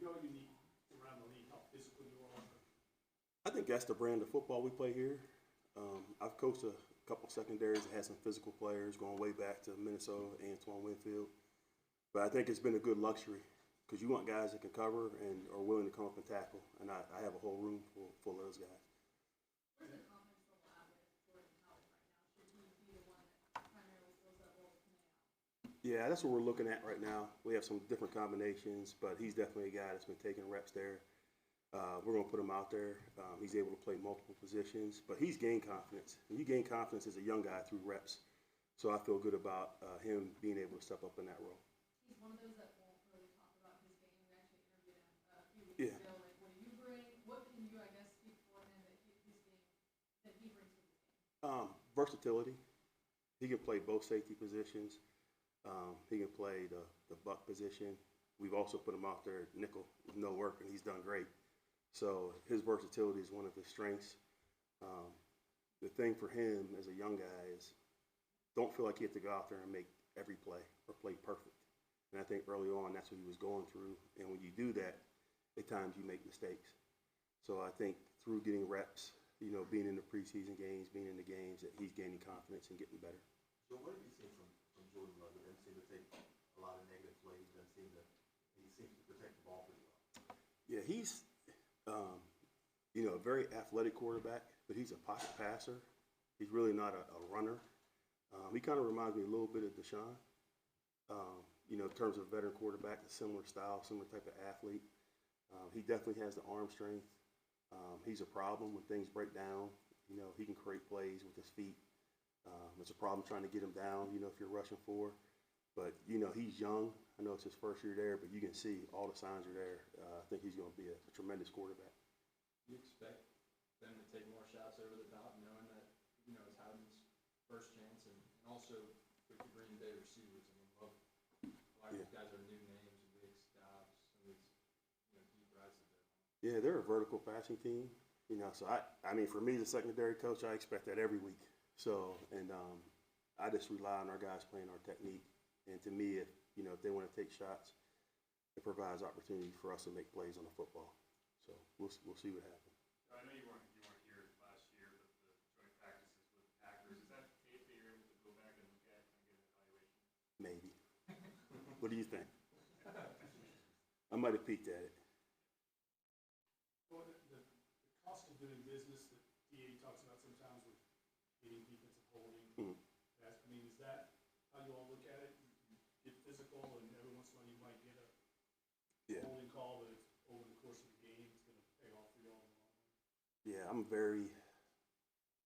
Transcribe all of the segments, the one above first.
you're unique around the league, how physical you are. I think that's the brand of football we play here. I've coached a couple secondaries that had some physical players going way back to Minnesota, Antoine Winfield. But I think it's been a good luxury because you want guys that can cover and are willing to come up and tackle. And I have a whole room full of those guys. Where's the confidence level at with Jordan Howard right now? Should he be the one that primarily fills that role coming out? Yeah, that's what we're looking at right now. We have some different combinations, but he's definitely a guy that's been taking reps there. We're going to put him out there. He's able to play multiple positions, but he's gained confidence. And you gain confidence as a young guy through reps. So I feel good about him being able to step up in that role. He's one of those that won't really talk about his game. We actually interviewed him a few weeks Yeah. ago. Like, what do you bring? What can you, I guess, speak for him that he brings to this game? Versatility. He can play both safety positions. He can play the buck position. We've also put him out there at nickel with no work, and he's done great. So his versatility is one of his strengths. The thing for him as a young guy is don't feel like you have to go out there and make every play or play perfect. And I think early on that's what he was going through. And when you do that, at times you make mistakes. So I think through getting reps, being in the preseason games, being in the games, that he's gaining confidence and getting better. So what have you seen from Jordan Love? He doesn't seem to take a lot of negative plays. He seems to protect the ball pretty well. Yeah, he's a very athletic quarterback, but he's a pocket passer. He's really not a runner. He kind of reminds me a little bit of Deshaun. In terms of veteran quarterback, a similar style, similar type of athlete. He definitely has the arm strength. He's a problem when things break down. He can create plays with his feet. It's a problem trying to get him down, if you're rushing for. But, he's young. I know it's his first year there, but you can see all the signs are there. I think he's going to be a tremendous quarterback. You expect them to take more shots over the top, knowing that, it's Howden's first chance, and also with the Green Bay receivers. I mean, a lot of these guys are new names, Wicks, Dobbs, some of these, deep rides that they're on. Yeah, they're a vertical passing team. So I mean, for me, the secondary coach, I expect that every week. So, and I just rely on our guys playing our technique. And to me, if they want to take shots, it provides opportunity for us to make plays on the football. So we'll see what happens. I know you weren't here last year, but the joint practices with the Packers, is that tape that you're able to go back and look at and get an evaluation? Maybe. What do you think? I might have peeked at it. Well, the cost of doing business that DA talks about sometimes with getting defensive holding, is that how you all look at it? You get physical, and every once in a while you might get a holding call, but it's over the course of the game, it's going to pay off for you all in the long run. Yeah,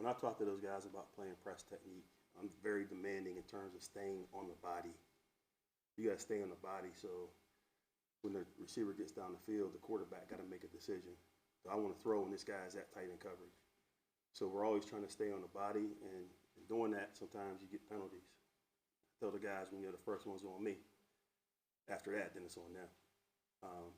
when I talk to those guys about playing press technique, I'm very demanding in terms of staying on the body. You got to stay on the body, so when the receiver gets down the field, the quarterback got to make a decision. So I want to throw when this guy is that tight in coverage. So we're always trying to stay on the body, and doing that, sometimes you get penalties. I tell the guys, when the first one's on me. After that, then it's on them.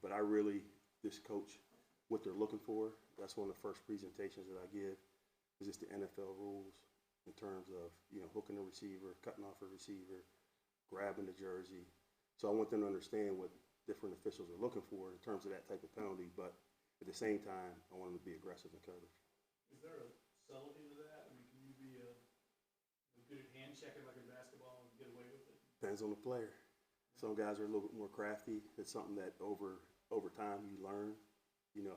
But I really just coach what they're looking for. That's one of the first presentations that I give, is just the NFL rules in terms of, hooking the receiver, cutting off a receiver, grabbing the jersey. So I want them to understand what different officials are looking for in terms of that type of penalty, but at the same time, I want them to be aggressive in coverage. Is there a subtlety to that? I mean, can you be good at hand checking like in basketball and get away with it? Depends on the player. Some guys are a little bit more crafty. It's something that over time you learn,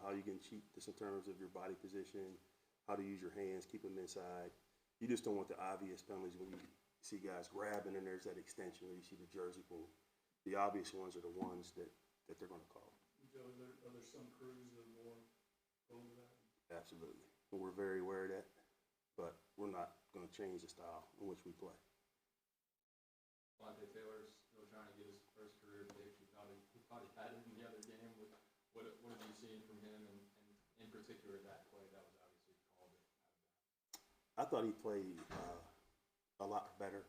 how you can cheat just in terms of your body position, how to use your hands, keep them inside. You just don't want the obvious penalties when you see guys grabbing and there's that extension where you see the jersey pull. The obvious ones are the ones that they're going to call. Joe, are there some crews that are more prone to that? Absolutely. And we're very aware of that, but we're not going to change the style in which we play. Vontae Taylor's still trying to get his first career pick. He thought he had it in the other game. What have you seen from him, and in particular that play that was obviously called out of bounds? I thought he played a lot better.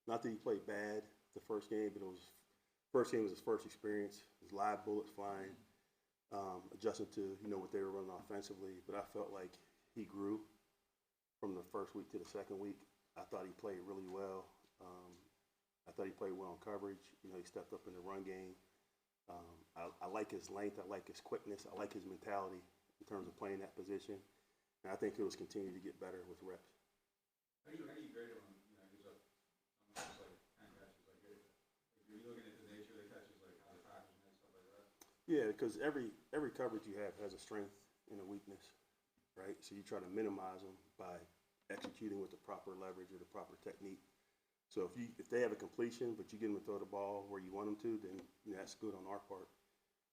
Not that he played bad the first game, but first game was his first experience. His live bullets flying, adjusting to what they were running offensively. But I felt like he grew from the first week to the second week. I thought he played really well. I thought he played well in coverage. He stepped up in the run game. I like his length. I like his quickness. I like his mentality in terms of playing that position. And I think he'll just continue to get better with reps. How do you grade him on, gives up almost like 10 catches, like, you're looking at the nature of the catches, like how the timing and stuff like that? Yeah, because every coverage you have has a strength and a weakness, right? So you try to minimize them by executing with the proper leverage or the proper technique. So if they have a completion, but you get them to throw the ball where you want them to, then that's good on our part.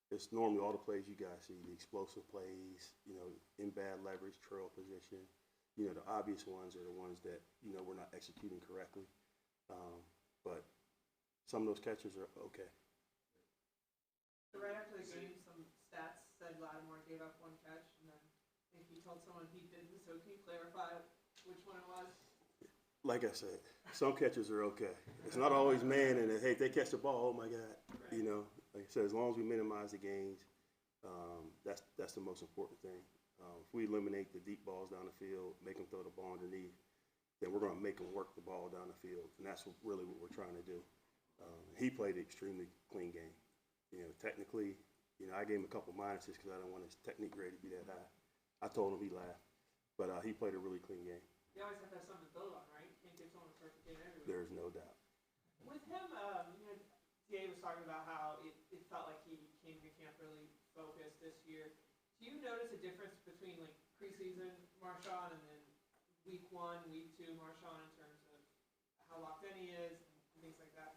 It's normally all the plays you guys see, the explosive plays, in bad leverage, trail position. The obvious ones are the ones that, we're not executing correctly. But some of those catches are okay. So right after the game, some stats said Lattimore gave up one catch, and then I think he told someone he didn't, so can you clarify which one it was? Like I said, some catches are okay. It's not always man, and hey, if they catch the ball, oh my God, like I said, as long as we minimize the gains, that's the most important thing. If we eliminate the deep balls down the field, make them throw the ball underneath, then we're going to make them work the ball down the field, and that's really what we're trying to do. He played an extremely clean game. Technically, I gave him a couple minuses because I didn't want his technique grade to be that high. I told him he laughed, but he played a really clean game. You always have to have something to build on, right? You can't give someone a perfect game every week. There's no doubt. With him, DA was talking about how it felt like he came to camp really focused this year. Do you notice a difference between like preseason Marshawn and then week 1, week 2 Marshawn in terms of how locked in he is and things like that?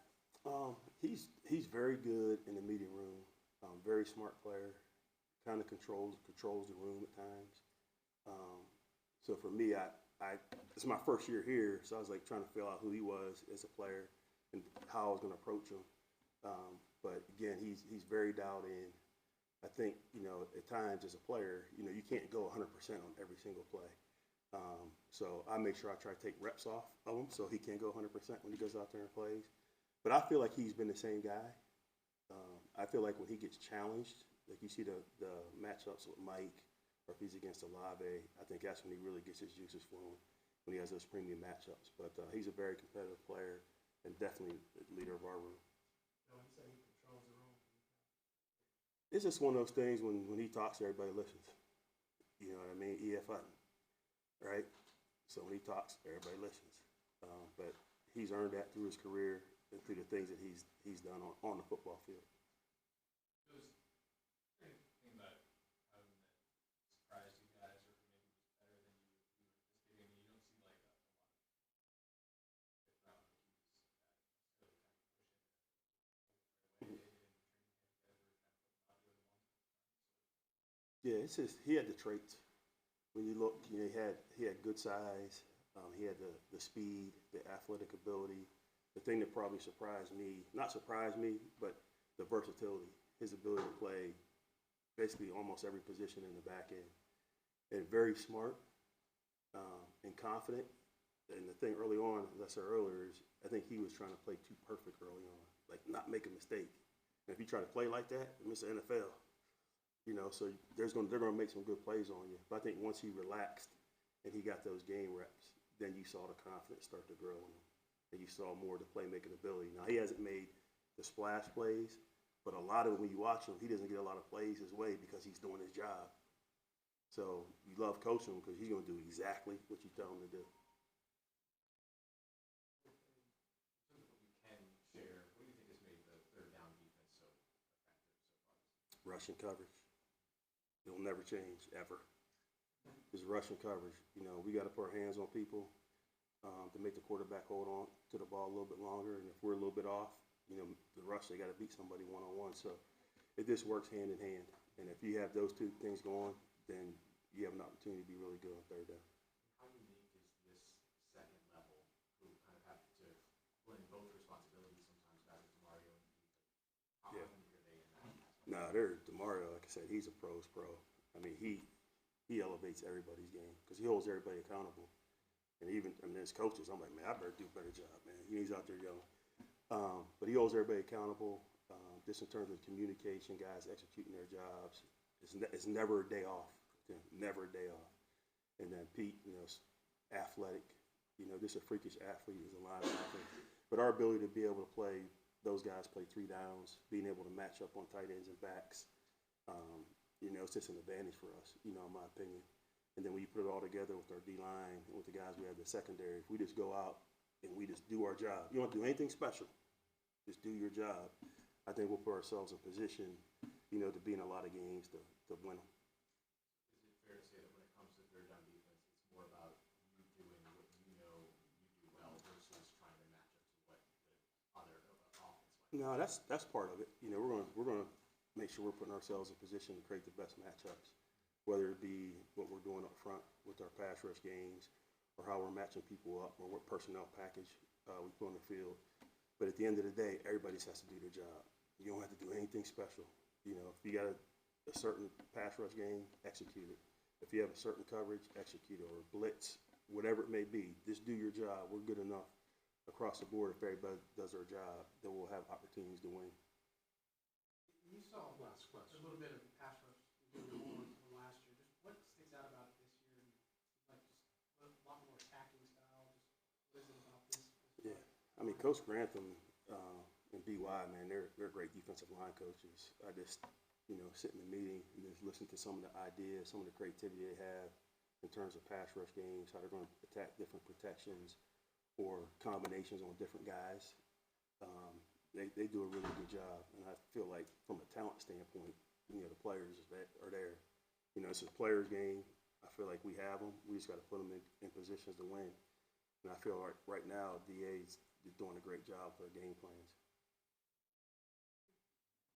He's very good in the meeting room. Very smart player. Kind of controls the room at times. So for me, it's my first year here, so I was like trying to figure out who he was as a player and how I was going to approach him. But again, he's very dialed in. I think, at times as a player, you can't go 100% on every single play. So I make sure I try to take reps off of him so he can't go 100% when he goes out there and plays. But I feel like he's been the same guy. I feel like when he gets challenged, like you see the matchups with Mike, or if he's against Olave, I think that's when he really gets his juices flowing, when he has those premium matchups. But he's a very competitive player and definitely the leader of our room. No, he said he controls the room. It's just one of those things when he talks, everybody listens. You know what I mean? E.F. Hutton, right? So when he talks, everybody listens. But he's earned that through his career and through the things that he's done on the football field. It was anything about having that surprised you guys, or maybe was better than you were anticipating. I mean, you don't see like a lot of fifth round rookies that really kind of push into it right away. And training camp, you guys were kind of putting out there the multiple times. Yeah, it's just he had the traits. When you look, he had good size. He had the speed, the athletic ability. The thing that probably not surprised me, but the versatility, his ability to play basically almost every position in the back end. And very smart and confident. And the thing early on, as I said earlier, is I think he was trying to play too perfect early on, like not make a mistake. And if you try to play like that, it's the NFL. So they're going to make some good plays on you. But I think once he relaxed and he got those game reps, then you saw the confidence start to grow in him. And you saw more of the playmaking ability. Now, he hasn't made the splash plays, but a lot of it, when you watch him, he doesn't get a lot of plays his way because he's doing his job. So you love coaching him because he's going to do exactly what you tell him to do. In terms of what you can share, what do you think has made the third down defense so effective so far? Rushing coverage. It'll never change, ever. It's rushing coverage. We got to put our hands on people to make the quarterback hold on to the ball a little bit longer. And if we're a little bit off, the rush, they got to beat somebody one-on-one. So it just works hand in hand. And if you have those two things going, then you have an opportunity to be really good on third down. How unique is this second level who kind of have to blend both responsibilities sometimes, guys like DeMario and Pete? How Yeah. often are they in that aspect? Nah, DeMario, like I said, he's a pro's pro. I mean, he elevates everybody's game because he holds everybody accountable. And even, as coaches, I'm like, man, I better do a better job, man. He's out there yelling. But he holds everybody accountable. Just in terms of communication, guys executing their jobs. It's never a day off. Never a day off. And then Pete, athletic. Just a freakish athlete is a linebacker. But our ability to be able to play those guys play 3 downs, being able to match up on tight ends and backs, you know, it's just an advantage for us, you know, in my opinion. And then when you put it all together with our D-line and with the guys we have in the secondary, if we just go out and we just do our job, you don't have to do anything special, just do your job, I think we'll put ourselves in position, you know, to be in a lot of games to win them. Is it fair to say that when it comes to third down defense, it's more about you doing what you know you do well versus trying to match up to what the other offense might? No, that's part of it. You know, we're gonna make sure we're putting ourselves in position to create the best matchups, whether it be what we're doing up front with our pass rush games, or how we're matching people up, or what personnel package we put on the field. But at the end of the day, everybody has to do their job. You don't have to do anything special. You know, if you got a certain pass rush game, execute it. If you have a certain coverage, execute it, or blitz, whatever it may be, just do your job. We're good enough across the board. If everybody does their job, then we'll have opportunities to win. You saw a little bit of pass rush from last year. Just what sticks out about it this year? Like just a lot more attacking style. Just what is it about this? Yeah, I mean, Coach Grantham and BY, man, they're great defensive line coaches. I just, you know, sit in the meeting and just listen to some of the ideas, some of the creativity they have in terms of pass rush games, how they're going to attack different protections or combinations on different guys. They do a really good job, and I feel like from a talent standpoint, you know, the players that are there. You know, it's a players' game. I feel like we have them. We just got to put them in positions to win. And I feel like right now, DA's doing a great job for their game plans.